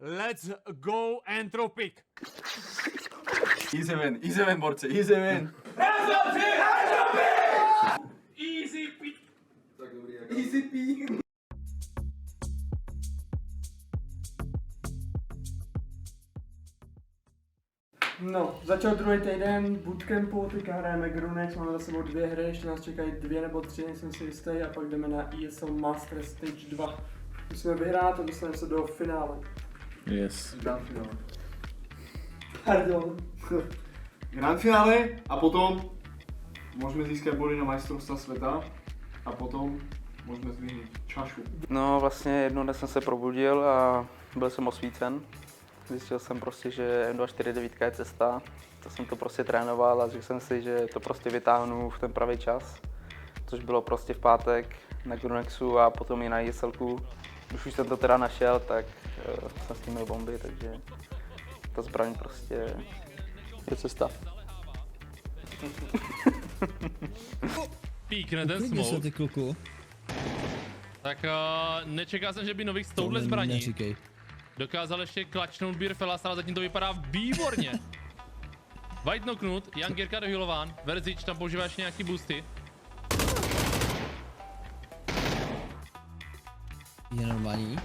Let's go Entropic! Easy win, borci, easy win. Easy pick! Tak dobrý, jako. Easy peak. No, začal druhý týden bootcampu, teďka hrajeme Grunex, máme za sebou 2 hry, ještě nás čekají 2 nebo 3, nejsem si jistý, a pak jdeme na ESL Master Stage 2. Musíme vyhrát a dostaneme se do finále. Yes. Grand finále. Pardon. Grand finále a potom můžeme získat body na majstrovstva světa a potom můžeme zvýhnit čašu. No vlastně jednou dnes jsem se probudil a byl jsem osvícen. Zjistil jsem prostě, že M249 je cesta. Tak jsem to prostě trénoval a řekl jsem si, že to prostě vytáhnu v ten pravý čas. Což bylo prostě v pátek na Grunexu a potom i na ESLku. Když už jsem to teda našel, tak jsem s tím měl bomby, takže ta zbraň prostě je cesta. Píkne ten Uklidni se, smoke. ty kluku. Tak nečekal jsem, že by Novik s touhle To zbraní neříkej. dokázal ještě klačnout Beerfellas, ale zatím to vypadá výborně. White knocknut, Jan Girka dohealován, Verzič tam používá ještě nějaký boosty. Je normální.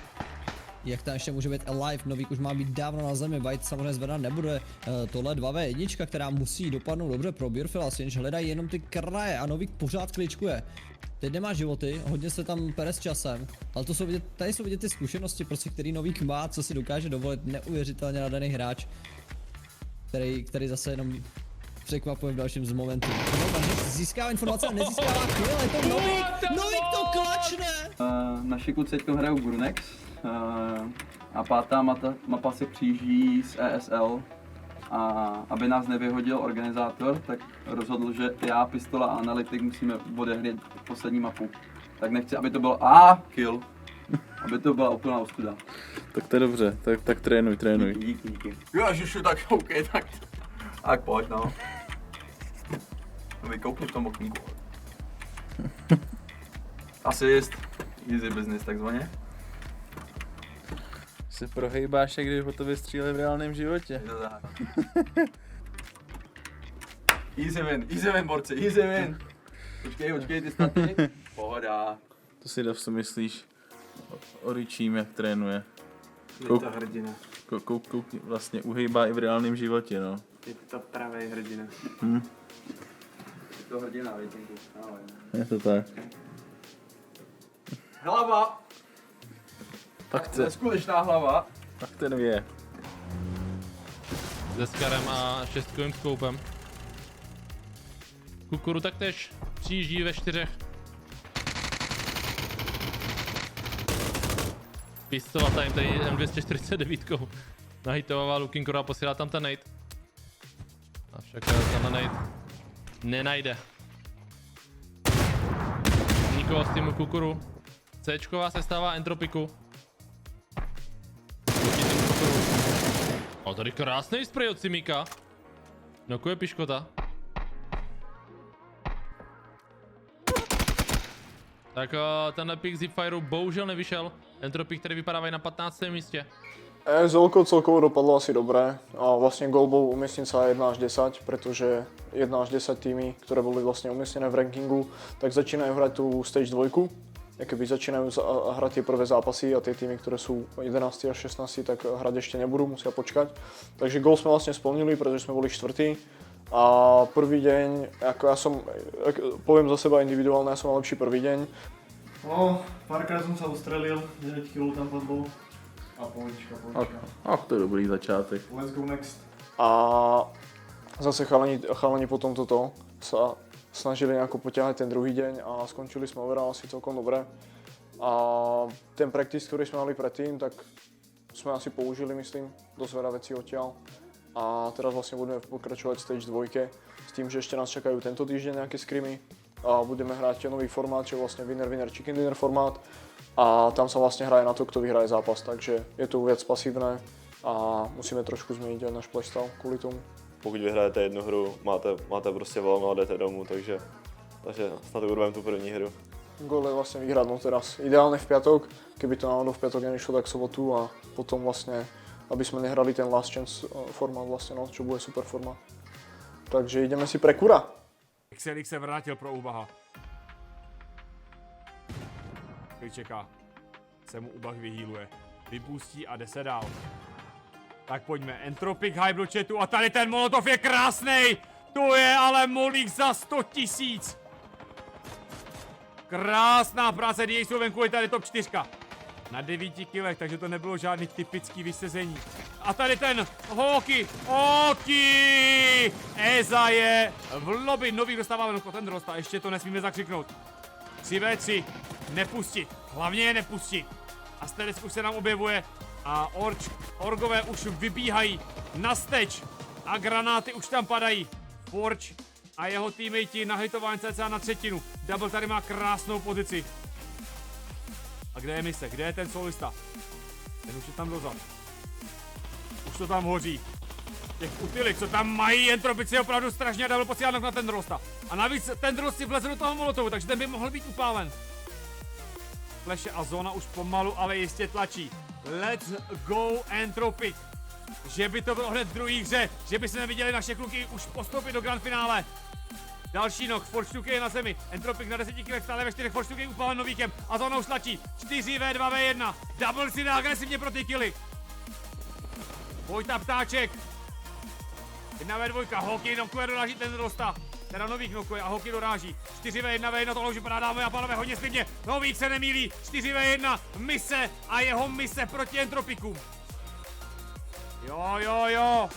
Jak tam ještě může být alive, Novik už má být dávno na zemi, White samozřejmě zvedat nebude. Tohle 2v1, která musí dopadnout dobře pro Beerfellas, jenže hledají jenom ty kraje a Novik pořád kličkuje. Teď nemá životy, hodně se tam pere s časem, ale to jsou vidět, tady jsou vidět ty zkušenosti, prostě, který Novik má, co si dokáže dovolit, neuvěřitelně nadaný hráč, který zase jenom překvapuje v dalším z momentu. Získává informace a nezískává kill, je to Novik, Novik to klačne! Naši kluci teď hrajou Grunex a pátá mapa se přijíždí z ESL. A aby nás nevyhodil organizátor, tak rozhodl, že já, Pistola a Analytik musíme odehrát poslední mapu. Tak nechci, aby to bylo kill. Aby to byla úplná ostuda. Tak to je dobře, tak trénuj. Díky. Ježiši, tak OK, tak pojď no. Vykoukni v tom okýnku. Asist, easy business takzvaně. Se prohejbáš, jak kdyby po tobě stříleli v reálném životě. Je to tak. Easy win, borci, easy win. Počkej, ty staty. Pohoda. To si Davso myslíš o Richím, jak trénuje. Je to hrdina. Kouk vlastně uhejbá i v reálném životě, no. Je to pravý hrdina. Je to hrdina, větinku. Je to tak. Hlava! Tak chce, Neskutečná hlava. tak ten je. Se Skarem a 6kovým skoupem. Kukuru taktéž přijíždí ve 4. Pistola tady M249 nahitovala Lukinkora a posílá tam ten nade. Avšak tam nade nenajde. Nikoho z týmu Kukuru. Cčková se stává Entropiku. O, tady krásný spray od Simika. Nokuje piškota. Tak tenhle pick Zipfireu bohužel nevyšel. Entropik, který vypadávají na 15. místě. ESL celkovo dopadlo asi dobré a vlastne goal bol umiestniť sa 1 až 10, pretože 1 až 10 týmy, ktoré boli vlastne umiestnené v rankingu, tak začínajú hrať tú stage 2, keby začínajú hrať tie prvé zápasy a tie týmy, ktoré sú 11 až 16, tak hrať ešte nebudú, musia počkať. Takže goal sme vlastne splnili, pretože sme boli štvrtí a prvý deň, ako ja som, poviem za seba individuálne, ja som mal lepší prvý deň. No, párkrát som sa ustrelil, 9 kg tam padlo. A pohodička. Ach, to je dobrý začátek. Let's go next. A zase chalani potom toto sa snažili nejako potiahať ten druhý deň a skončili sme overall asi celkom dobre. A ten practice, ktorý sme mali predtým, tak sme asi použili, myslím, dosť veľa vecí odtiaľ. A teraz vlastne budeme pokračovať v stage 2 s tým, že ešte nás čakajú tento týždeň nejaké skrimy a budeme hrať nový formát, čo je vlastne winner chicken dinner formát. A tam sa vlastne hraje na to, kto vyhraje zápas, takže je to viac pasívne a musíme trošku změnit aj náš playstyle kvůli tomu. Pokud vyhrajete jednu hru, máte prostě volno a jdete domů, takže snad urveme tu první hru. gól je vlastne vyhrať, no teraz ideálne v piatok, keby to náhodou v piatok nevyšlo, tak sobotu a potom vlastne, aby sme nehrali ten last chance formát vlastne, no, čo bude super formát. Takže ideme si pre Kura. Xelik se vrátil pro Ubaha. Čeká. Se mu Ubah vyhýluje. Vypustí a jde se dál. Tak pojďme, Entropik hype do chatu a tady ten molotov je krásnej! To je ale molík za 100 000! Krásná práce, DA jsou venku, je tady top 4. Na 9 kilech, takže to nebylo žádný typický vysezení. A tady ten Hoki! Eza je v lobby, Nový dostává ten rosta, ještě to nesmíme zakřiknout. 3v3, nepustit, hlavně je nepustit. Asteris už se nám objevuje a Orgové už vybíhají na steč a granáty už tam padají. Forge a jeho teammate nahitováni cca na třetinu. Double tady má krásnou pozici. A kde je mise? Kde je ten solista? Ten už je tam dozad. Už to tam hoří. Těch utilik, co tam mají, Entropici je opravdu strašně a Double posílá na ten rosta. A navíc ten rost si vleze do toho molotovu, takže ten by mohl být upálen. Fleše a zóna už pomalu, ale jistě tlačí. Let's go Entropic. Že by to bylo hned v druhé hře, že by se neviděli naše kluky už postoupit do grand finále. Další nok, Forge je na zemi, Entropic na 10 kilech stále ve 4, Forge je upálen Novíkem a zóna už tlačí. 4v2v1, Double si dá agresivně pro ty killy. Vojta Ptáček. 1v2, Hoki nokuje, doráží ten rosta. Teda Novík nokuje a Hoki doráží. 4v1v1, tohle už vypadá, dámy a pánové, hodně slibně. Novík se nemýlí, 4v1, mise a jeho mise proti Entropikům. Jo,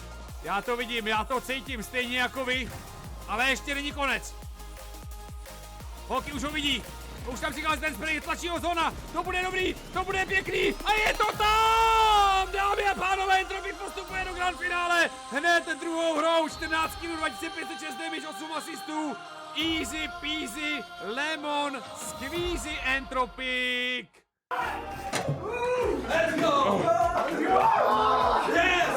já to vidím, já to cítím, stejně jako vy, ale ještě není konec. Hoki už ho vidí, už tam přichází ten spray, tlačí ho zóna, to bude dobrý, to bude pěkný a je to tam! Dámy a pánové, Entropik postupuje do grand finále, hned druhou hrou, 14 kg, 2506 damage, 8 asistů, easy peasy, lemon, squeezy Entropik. Let's go! Yes!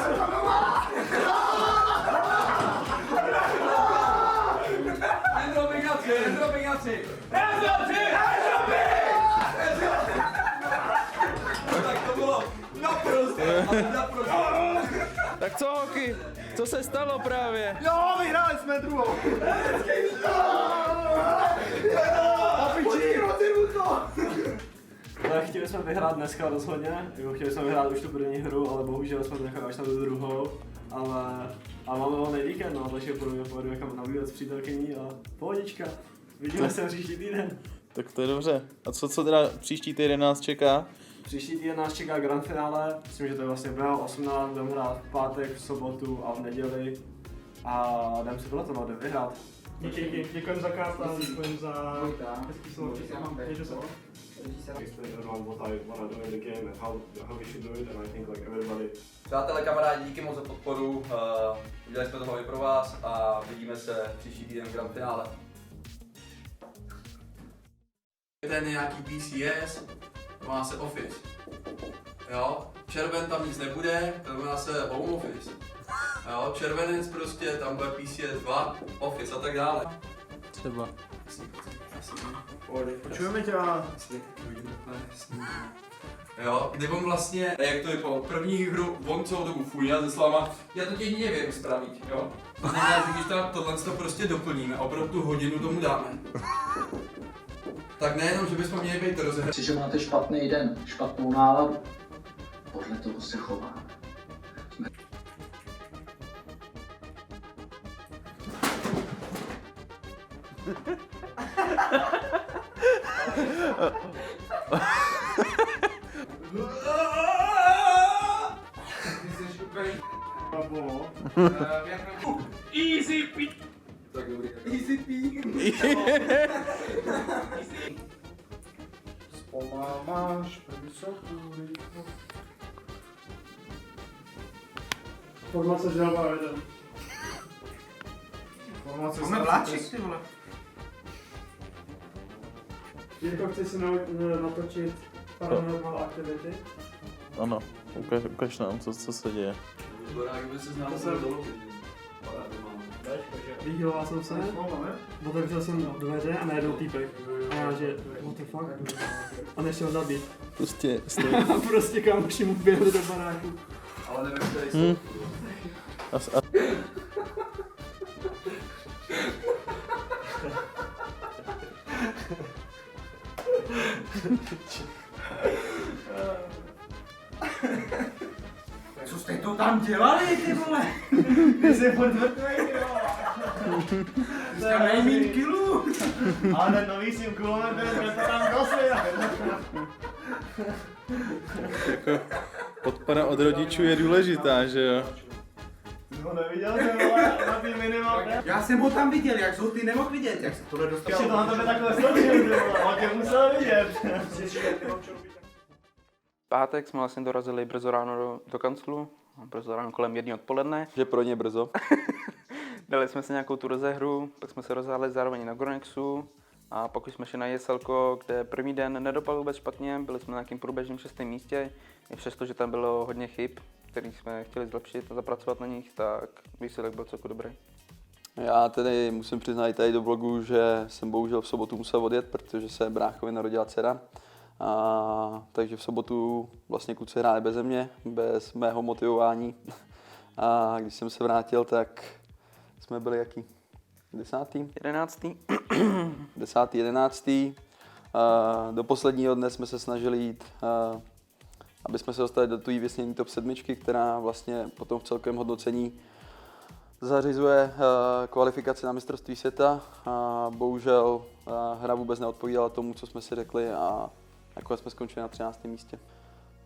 Entropikaci! Tak to bylo naprosto. Tak co, Hoki? Co se stalo právě? Jo, vyhráli jsme druhou. Ale chtěli jsme vyhrát dneska rozhodně, jako chtěli jsme vyhrát už tu první hru, ale bohužel jsme to nechali až na tu druhou, ale máme volný víkend, no, takže pojedu někam na výlet s přítelkyní a pohodička. Vidíme se příští týden. Tak to je dobře. A co teda příští týden nás čeká? Příští týden nás čeká grand finále, myslím, že to je vlastně 18, budeme hrát v pátek, v sobotu a v neděli a jdeme se tohleto, jdeme vyhrát. Děkujeme za cast a děkujeme za hezký slovo. Mějte se. Přátelé, kamarádi, díky moc za podporu, udělali jsme toho i pro vás a vidíme se příští týden v grand finále. Ten je nějaký PCS, má se Office. Jo, červen tam nic nebude, tam má se Home Office. Jo, červenec prostě, tam bude PCS 2, Office a tak dále. Třeba. Počujeme tě. Jo, kdy on vlastně, jak to vypadalo, první hru, on celou dobu fůjil se slovama, já to tě nevím spravit, jo. To znamená, že když tohle to prostě doplníme a opravdu tu hodinu tomu dáme. Tak nejenom, že bychom měli být rozehraní. Že máte špatný den, špatnou náladu, podle toho se chováme. Easy pí. Tak dobrý. Easy pí. Zpomámáš vysokou rychlost. Formace želva jeden. Formace Máme vláček, ty vole. Jirko, chci si natočit Paranormal Activity. Ano, ukaž nám, co se děje. Dobrá, kdyby se znal, to jsem dolů. Vyhýloval jsem se, otevřel jsem dveře a najednou týpek. A já že, what the fuck? A nešel zabít. Prostě A prostě kámoši mu běhli do baráku. Ale nevím, který jsou. Co jste to tam dělali, ty vole? Ty jsi furt mrtvej, ty vole. Dneska nejmít kilů. Ale ten nový s tím kulometem, jsme to tam nosli. jako podpora od rodičů je důležitá, že jo? Jsi ho neviděl, ty vole, na tý minimálně? Já jsem ho tam viděl, jak jsi ty nemohl vidět, jak se tohle dostal. Ještě to na tebe takhle stočil, ty vole, on tě musel vidět. Pátek jsme vlastně dorazili brzo ráno do kanclu, brzo ráno kolem 1 odpoledne. Že pro ně brzo. Dali jsme si nějakou tu rozehru, pak jsme se rozháli zároveň na Gronexu a pak už jsme šli na ESL, kde první den nedopadl vůbec špatně, byli jsme na nějakým průběžném 6. místě, i přesto, že tam bylo hodně chyb, který jsme chtěli zlepšit a zapracovat na nich, tak výsledek byl celku dobrý. Já tedy musím přiznat i tady do blogu, že jsem bohužel v sobotu musel odjet, protože se bráchovi narodila dcera. Takže v sobotu vlastně kluci hráli beze mě, bez mého motivování. A když jsem se vrátil, tak jsme byli jaký? 10. 11. 10. 11. Do posledního dne jsme se snažili jít, aby jsme se dostali do té vysnění top 7, která vlastně potom v celkovém hodnocení zařizuje kvalifikaci na mistrovství světa. Bohužel hra vůbec neodpovídala tomu, co jsme si řekli a nakonec jsme skončili na 13. místě.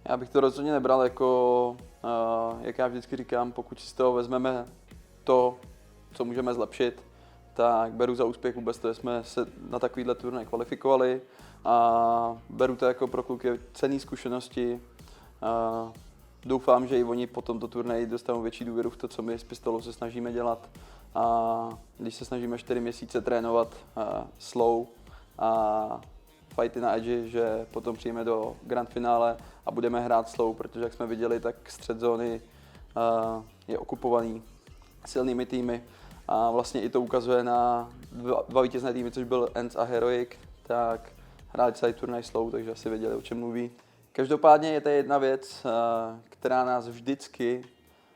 Já bych to rozhodně nebral jako, jak já vždycky říkám, pokud si z toho vezmeme to, co můžeme zlepšit, tak beru za úspěch vůbec to, že jsme se na takovýhle turnaj kvalifikovali a beru to jako pro kluky cenné zkušenosti. Doufám, že i oni po tomto turnaji dostanou větší důvěru v to, co my s pistolou se snažíme dělat. A když se snažíme 4 měsíce trénovat slow a fighty na edge, že potom přijeme do grand finále a budeme hrát slow, protože jak jsme viděli, tak střed zóny je okupovaný silnými týmy a vlastně i to ukazuje na dva vítězné týmy, což byl ENCE a Heroic, tak hráli celý turnaj slow, takže asi věděli, o čem mluví. Každopádně je to jedna věc, která nás vždycky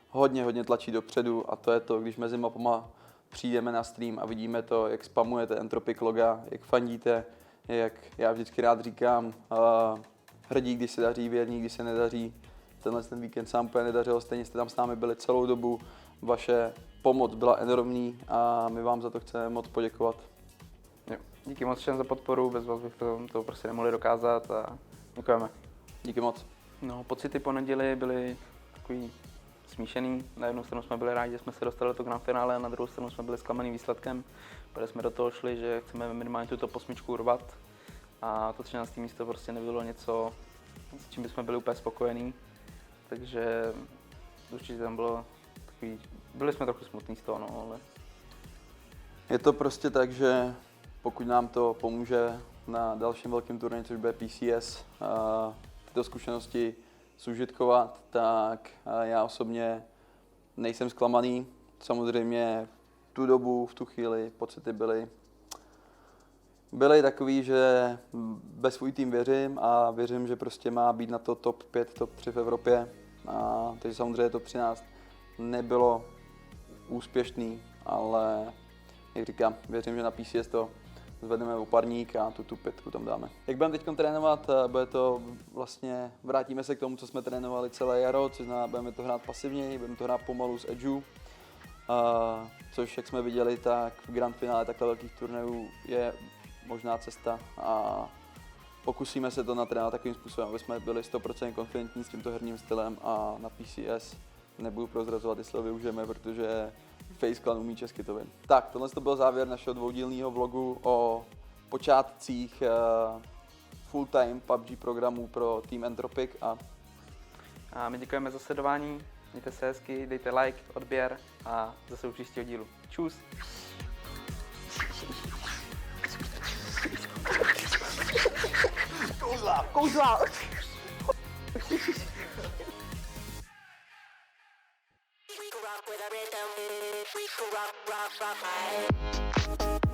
hodně tlačí dopředu a to je to, když mezi mapama přijdeme na stream a vidíme to, jak spamujete Entropic loga, jak fandíte, jak já vždycky rád říkám, hrdí, když se daří, věrní, když se nedaří. Tenhle ten víkend sám úplně nedařilo, stejně jste tam s námi byli celou dobu. Vaše pomoc byla enormní a my vám za to chceme moc poděkovat. Jo. Díky moc všem za podporu, bez vás bych to prostě nemohli dokázat a děkujeme. Díky moc. No, pocity po neděli byly takový smíšený. Na jednu stranu jsme byli rádi, že jsme se dostali do toho grand finále, a na druhou stranu jsme byli zklamaný výsledkem, protože jsme do toho šli, že chceme minimálně tuto 8 urvat a to 13. místo prostě nebylo něco, s čím bychom byli úplně spokojení. Takže určitě tam bylo takový, byli jsme trochu smutní z toho, no, ale... Je to prostě tak, že pokud nám to pomůže na dalším velkém turnaji, což bude PCS, tyto zkušenosti zužitkovat, tak já osobně nejsem zklamaný. Samozřejmě v tu dobu, v tu chvíli pocity byly takový, že ve svůj tým věřím a věřím, že prostě má být na to top 5, top 3 v Evropě. Takže samozřejmě top 13 nebylo úspěšný, ale jak říkám, věřím, že na PCS to zvedneme o parník a tu 5 tam dáme. Jak budeme teď trénovat, bude to vlastně, vrátíme se k tomu, co jsme trénovali celé jaro, což znamená, budeme to hrát pasivněji, budeme to hrát pomalu z edgeu, což jak jsme viděli, tak v grand finále takhle velkých turnajů je možná cesta a pokusíme se to natrénovat takovým způsobem, aby jsme byli 100% konfidentní s tímto herním stylem a na PCS nebudu prozrazovat, jestli ho využijeme, protože Face Clan umí česky, to vím. Tak, tohle to byl závěr našeho dvoudílného vlogu o počátcích full-time PUBG programu pro Team Entropic A my děkujeme za sledování, mějte se hezky, dejte like, odběr a zase u příštího dílu. Čus! Kouzla! rock with a rhythm. We can rock, rock, rock.